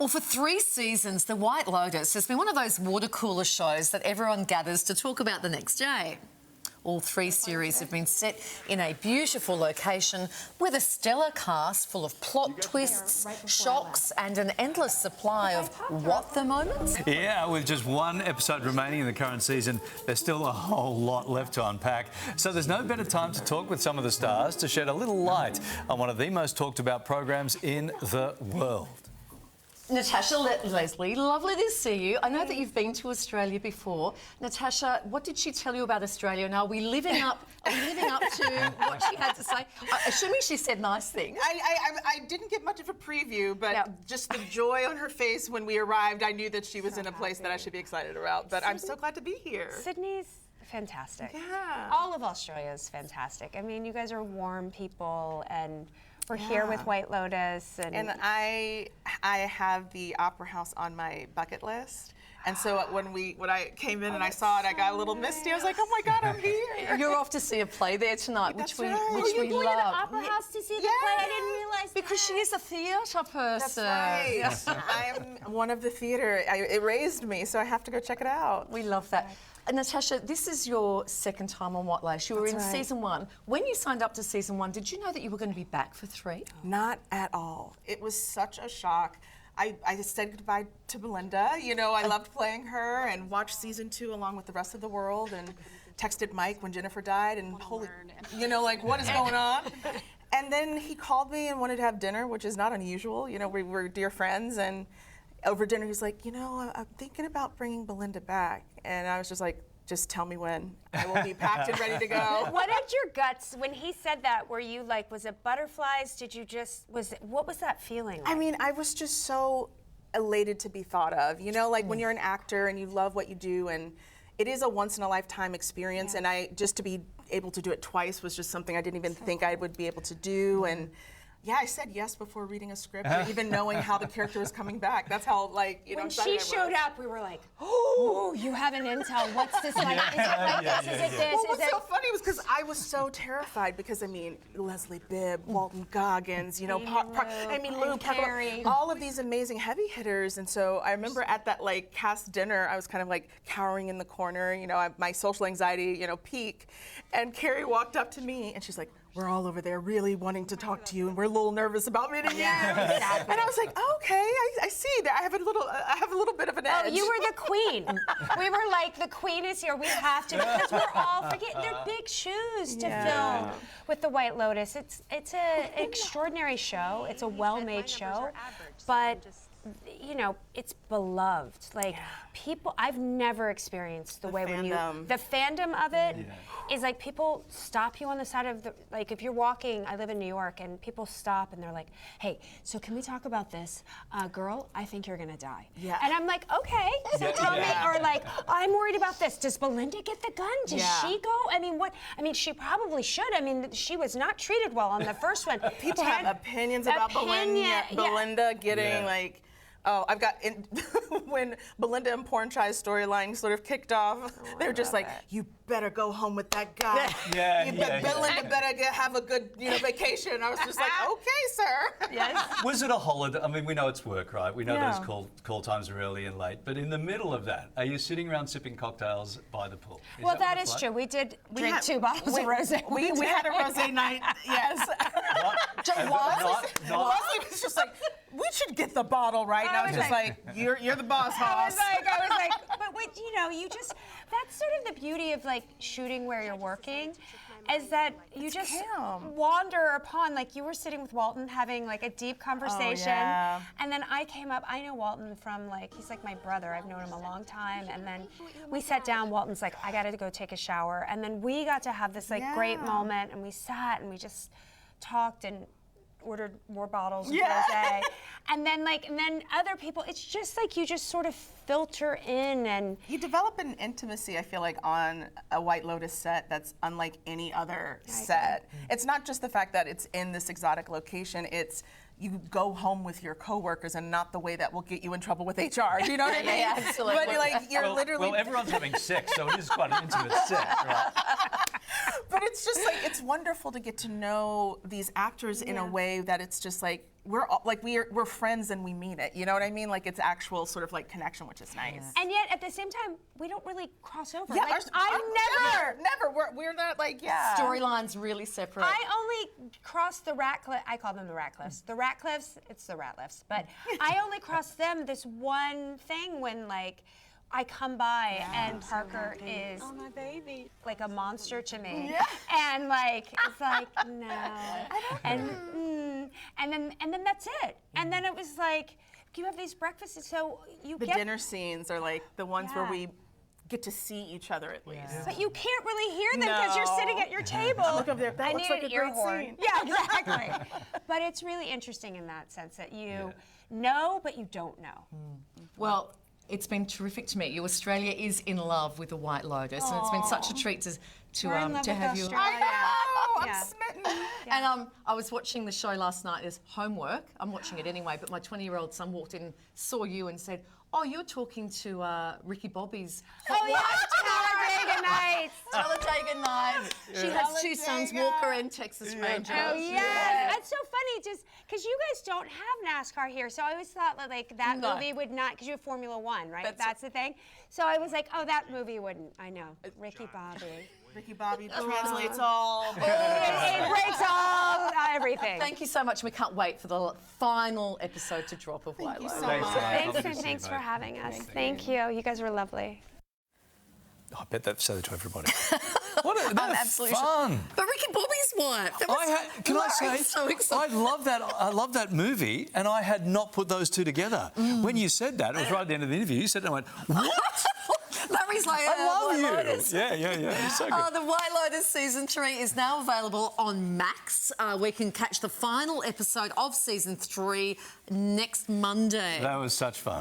Well, for 3 seasons, The White Lotus has been one of those water cooler shows that everyone gathers to talk about the next day. All 3 series have been set in a beautiful location with a stellar cast full of plot twists, shocks and an endless supply of what the moments. Yeah, with just 1 episode remaining in the current season, there's still a whole lot left to unpack. So there's no better time to talk with some of the stars to shed a little light on one of the most talked about programs in the world. Natasha, Leslie, lovely to see you. I know that you've been to Australia before. Natasha, what did she tell you about Australia? And are we living up to what she had to say? Assuming she said nice things. I didn't get much of a preview, but just the joy on her face when we arrived, I knew that she was in a place that I should be excited about. But I'm so glad to be here. Sydney's fantastic. Yeah. All of Australia is fantastic. I mean, you guys are warm people, and we're here with White Lotus. And I have the Opera House on my bucket list. And so when I came in and I saw it, I got a little misty. I was like, oh my God, I'm here. You're off to see a play there tonight, which we love. You're going to the Opera House to see the play? I didn't realize because she is a theatre person. That's right. I'm one of the theatre. It raised me, so I have to go check it out. We love that. Natasha, this is your 2nd time on White Lotus. You were in season 1. When you signed up to season 1, did you know that you were going to be back for 3? Not at all. It was such a shock. I said goodbye to Belinda. You know, I loved playing her and watched season 2 along with the rest of the world and texted Mike when Jennifer died and like, what is going on? And then he called me and wanted to have dinner, which is not unusual. You know, we were dear friends, and over dinner he's like, you know, I'm thinking about bringing Belinda back. And I was just like, just tell me when. I will be packed and ready to go. What did your guts, when he said that, were you like, was it butterflies? Did you just, what was that feeling like? I mean, I was just so elated to be thought of. You know, like when you're an actor and you love what you do, and it is a once-in-a-lifetime experience, and just to be able to do it twice was just something I didn't even think I would be able to do. And yeah, I said yes before reading a script or even knowing how the character was coming back. That's how, like, you know, when she showed up, we were like, oh, you have an intel. What's this like? Is it like this? Is it this? Well, what's so funny was because I was so terrified because, I mean, Leslie Bibb, Walton Goggins, you know, Lou, Carrie, all of these amazing heavy hitters. And so I remember at that, like, cast dinner, I was kind of, like, cowering in the corner, you know, my social anxiety, you know, peak. And Carrie walked up to me, and she's like, we're all over there really wanting to talk to you, and we're a little nervous about meeting you. Exactly. And I was like, okay, I see that. I have a little bit of an edge. Oh, you were the queen. We were like, the queen is here. We have to, because we're all forgetting. They're big shoes to fill with the White Lotus. It's an extraordinary show. It's a well-made show, but you know, it's beloved. Like people, I've never experienced the way when the fandom of it is like people stop you on the side of the, like if you're walking, I live in New York, and people stop and they're like, hey, so can we talk about this? Girl, I think you're gonna die. Yeah. And I'm like, okay, so tell me, or like, I'm worried about this. Does Belinda get the gun? Does she go? I mean, what? I mean, she probably should. I mean, she was not treated well on the first one. People have opinions about Belinda getting like, oh, I've got, when Belinda and Pornchai's storyline sort of kicked off, they were just like, you better go home with that guy. Belinda better have a good, vacation. I was just like, okay, sir. Yes. Was it a holiday? I mean, we know it's work, right? We know those call times are early and late. But in the middle of that, are you sitting around sipping cocktails by the pool? Well, that is true. We did drink 2 bottles of rosé. We had a rosé night, yes. Leslie was just like, we should get the bottle, right? And I was just like, you're the boss, Hoss. I was like, but wait, you just, that's sort of the beauty of like shooting where you're working, is that you just wander upon, like you were sitting with Walton having like a deep conversation, and then I came up, I know Walton from like, he's like my brother, I've known him a long time, and then we sat down, Walton's like, I gotta go take a shower, and then we got to have this like great moment, and we sat and we just talked and ordered more bottles of rosé. And then other people, it's just like you just sort of filter in, and you develop an intimacy, I feel like, on a White Lotus set that's unlike any other set. It's not just the fact that it's in this exotic location, it's you go home with your coworkers, and not the way that will get you in trouble with HR. Do you know what I mean? Yeah, absolutely. But like you're literally. Well, everyone's having sex, so it is quite an intimate set, right? But it's just like, it's wonderful to get to know these actors in a way that it's just like, we're friends and we mean it. You know what I mean? Like it's actual sort of like connection, which is nice. And yet at the same time, we don't really cross over. Yeah, like, never. We're not like, Storylines really separate. I only cross the Ratcliffe. I call them the Ratcliffes. The Ratcliffes, it's the Ratliffs. But I only cross them this one thing when like I come by and Parker is my baby. like a monster to me, and like it's like no, and then that's it. And then it was like you have these breakfasts, so you the get dinner scenes are like the ones where we get to see each other at least. But you can't really hear them because you're sitting at your table. Look over there. That I looks need like an a great ear horn. scene. Yeah, exactly. But it's really interesting in that sense that you know, but you don't know. Well, it's been terrific to meet you. Australia is in love with the White Lotus, and it's been such a treat to have you. I know. Yeah. I'm smitten. And I was watching the show last night as homework. I'm watching it anyway, but my 20-year-old son walked in, saw you, and said, "Oh, you're talking to Ricky Bobby's." Oh yeah, Talladega Nights. Talladega Nights. She has two sons, Walker and Texas Ranger. Oh yeah, that's so funny. Just because you guys don't have NASCAR here, so I always thought that like that No. movie would not, because you have Formula One, right? That's the thing. So I was like, oh, that movie wouldn't. I know, Ricky Bobby. Ricky Bobby translates all. It breaks all everything. Thank you so much. We can't wait for the final episode to drop of White Lotus. Thanks for having us. Thank you. You guys were lovely. I bet that said it to everybody. What a absolutely fun! But Ricky Bobby's wife. That was Can I say? so exciting. I love that movie, and I had not put those two together. When you said that, it was right at the end of the interview. You said it, and I went, "What?" Larry's like, I love White you. Lotus. Yeah. It's so good. The White Lotus Season 3 is now available on Max. We can catch the final episode of Season 3 next Monday. That was such fun.